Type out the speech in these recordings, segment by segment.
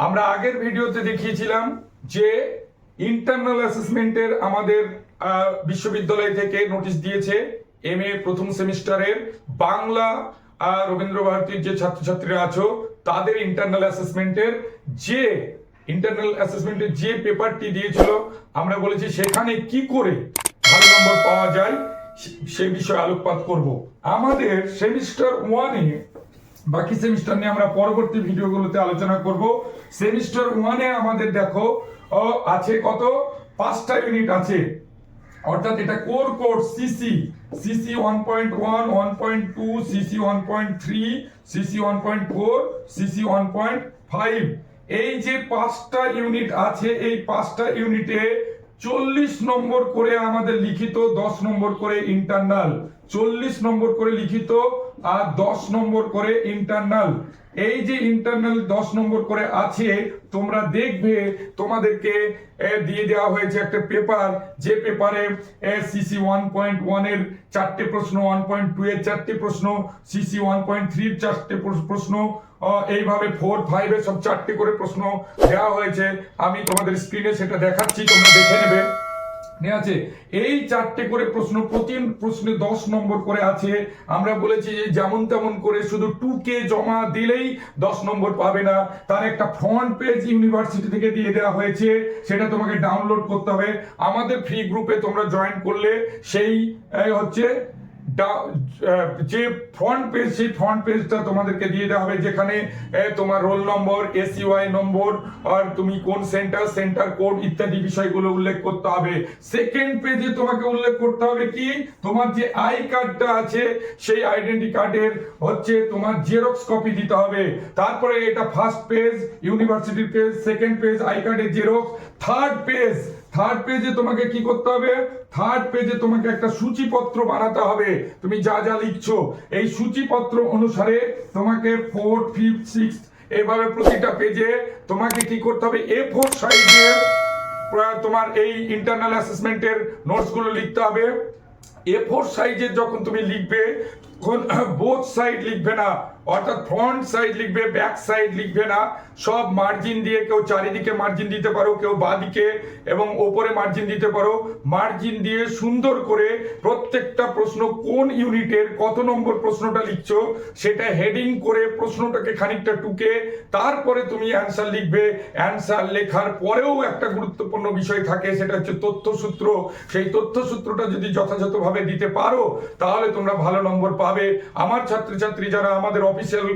আমরা আগের ভিডিওতে দেখিয়েছিলাম যে ইন্টারনাল অ্যাসেসমেন্টের আমাদের বিশ্ববিদ্যালয় থেকে নোটিশ দিয়েছে এমএ প্রথম সেমিস্টারের বাংলা রবীন্দ্র ভারতীর যে ছাত্রছাত্রীরা আছো তাদের ইন্টারনাল অ্যাসেসমেন্টের যে পেপারটি দিয়েছিল আমরা বলেছি সেখানে কি করে ভালো নম্বর পাওয়া যায় সেই বিষয়ে আলোকপাত করব। আমাদের সেমিস্টার 1-এ বাকি সেমিস্টার নিয়ে আমরা পরবর্তী ভিডিওগুলোতে আলোচনা করব। সেমিস্টার 1-এ আমাদের দেখো আছে কত 5টা ইউনিট আছে, অর্থাৎ এটা core course CC 1.1 1.2 CC 1.3 CC 1.4 CC 1.5 এই যে 5টা ইউনিট আছে, এই 5টা ইউনিটে 40 নম্বর করে আমাদের লিখিত, 10 নম্বর করে ইন্টারনাল। 40 নম্বর করে লিখিত আর 10 নম্বর করে ইন্টারনাল। এই যে ইন্টারনাল 10 নম্বর করে আছে, তোমরা দেখবে তোমাদেরকে দিয়ে দেওয়া হয়েছে একটা পেপার, যে পেপারে সিসি 1.1 এর 4টে প্রশ্ন, 1.2 এর 4টে প্রশ্ন, সিসি 1.3 এর 4টে প্রশ্ন, এইভাবে 4, 5 এর সব 4টে করে প্রশ্ন দেওয়া হয়েছে। আমি তোমাদের স্ক্রিনে সেটা দেখাচ্ছি, তোমরা দেখে নেবে। আছে এই 4টে করে প্রশ্ন, প্রতি প্রশ্নে 10 নম্বর করে আছে। আমরা বলেছি যে যেমন তেমন করে শুধু 2K জমা দিলেই 10 নম্বর পাবে না, তার একটা ফ্রন্ট পেজ ইউনিভার্সিটি থেকে দিয়ে দেওয়া হয়েছে, সেটা তোমাকে ডাউনলোড করতে হবে। আমাদের ফ্রি গ্রুপে তোমরা জয়েন করলে সেই হচ্ছে যে ফ্রন্ট পেজ, সেই ফ্রন্ট পেজটা তোমাদেরকে দিয়ে দেওয়া হবে, যেখানে তোমার রোল নম্বর, এসইউআই নম্বর, আর তুমি কোন সেন্টার কোড ইত্যাদি বিষয়গুলো উল্লেখ করতে হবে। সেকেন্ড পেজে তোমাকে উল্লেখ করতে হবে কি, তোমার যে আই কার্ডটা আছে সেই আইডেন্টি কার্ডের হচ্ছে তোমার জেরক্স কপি দিতে হবে। তারপরে এটা ফার্স্ট পেজ ইউনিভার্সিটির পেজ, সেকেন্ড পেজ আই কার্ডের জেরক্স, থার্ড পেজে তোমাকে কি করতে হবে, থার্ড পেজে তোমাকে একটা সূচিপত্র বানাতে হবে। তুমি যা যা লিখছো এই সূচিপত্র অনুসারে তোমাকে 4, 5, 6 এইভাবে প্রতিটা পেজে তোমাকে কি করতে হবে, A4 সাইজে তোমার এই ইন্টারনাল অ্যাসেসমেন্টের নোটসগুলো লিখতে হবে। A4 সাইজের যখন তুমি লিখবে তখন বোথ সাইড লিখবে না, অর্থাৎ ফ্রন্ট সাইড লিখবে, ব্যাক সাইড লিখবে না। সব মার্জিন দিয়ে, কেউ চারিদিকে মার্জিন দিতে পারো, কেউ বাঁদিকে এবং ওপরে মার্জিন দিতে পারো। মার্জিন দিয়ে সুন্দর করে প্রত্যেকটা প্রশ্ন কোন ইউনিটের কত নম্বর প্রশ্নটা লিখছো সেটা হেডিং করে প্রশ্নটাকে খানিকটা টুকে তারপরে তুমি অ্যান্সার লিখবে। অ্যান্সার লেখার পরেও একটা গুরুত্বপূর্ণ বিষয় থাকে, সেটা হচ্ছে তথ্যসূত্র। সেই তথ্যসূত্রটা যদি যথাযথভাবে দিতে পারো তাহলে তোমরা ভালো নম্বর পাবে। আমার ছাত্রছাত্রী যারা আমাদের অফিসিয়াল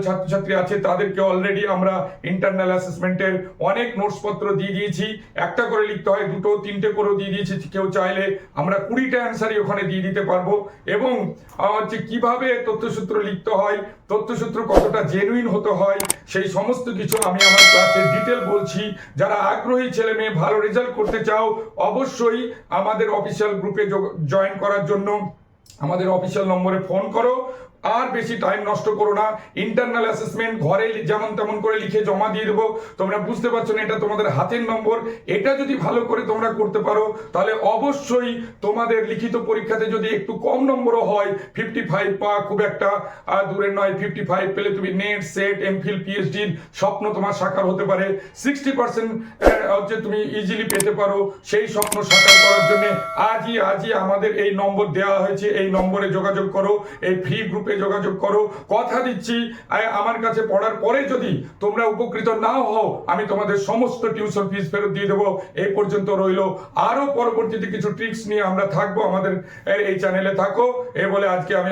ছাত্রছাত্রী আছে তাদেরকে অলরেডি আমরা ইন্টারনাল অ্যাসেসমেন্টের অনেক নোটস পত্র দিয়ে দিয়েছি। একটা করে লিখতে হয়, 2, 3টে করে দিয়ে দিয়েছি। কেউ চাইলে আমরা 20টা অ্যান্সারই ওখানে দিয়ে দিতে পারবো। এবং হচ্ছে কিভাবে তথ্যসূত্র লিখতে হয়, তথ্যসূত্র কতটা জেনুইন হতে হয়, সেই সমস্ত কিছু আমি আমার ক্লাসে ডিটেল বলছি। যারা আগ্রহী ছেলে মেয়ে ভালো রেজাল্ট করতে চাও অবশ্যই আমাদের অফিসিয়াল গ্রুপে জয়েন করার জন্য আমাদের অফিসিয়াল নম্বরে ফোন করো। আর বেশি টাইম নষ্ট করো না। ইন্টারনাল অ্যাসেসমেন্ট ঘরে যেমন তেমন করে লিখে জমা দিয়ে দেবো। তোমরা বুঝতে পারছো না, এটা তোমাদের হাতের নম্বর। এটা যদি ভালো করে তোমরা করতে পারো তাহলে অবশ্যই তোমাদের লিখিত পরীক্ষাতে যদি একটু কম নম্বরও হয়, 55 পাওয়া খুব একটা দূরের নয়। 55 পেলে তুমি নেট, সেট, এমফিল, পিএইচডির স্বপ্ন তোমার সাকার হতে পারে। 60% হচ্ছে তুমি ইজিলি পেতে পারো। সেই স্বপ্ন সাকার করার জন্য আজই আমাদের এই নম্বর দেওয়া হয়েছে, এই নম্বরে যোগাযোগ করো, এই ফ্রি গ্রুপে যোগাযোগ করো। কথা দিচ্ছি আমার কাছে পড়ার পরে যদি তোমরা উপকৃত নাও হও, আমি তোমাদের সমস্ত টিউশন ফিস ফেরত দিয়ে দেবো। এই পর্যন্ত রইলো। আরো পরবর্তীতে কিছু ট্রিক্স নিয়ে আমরা থাকবো, আমাদের এই চ্যানেলে থাকো। এ বলে আজকে আমি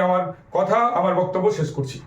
আমার বক্তব্য শেষ করছি।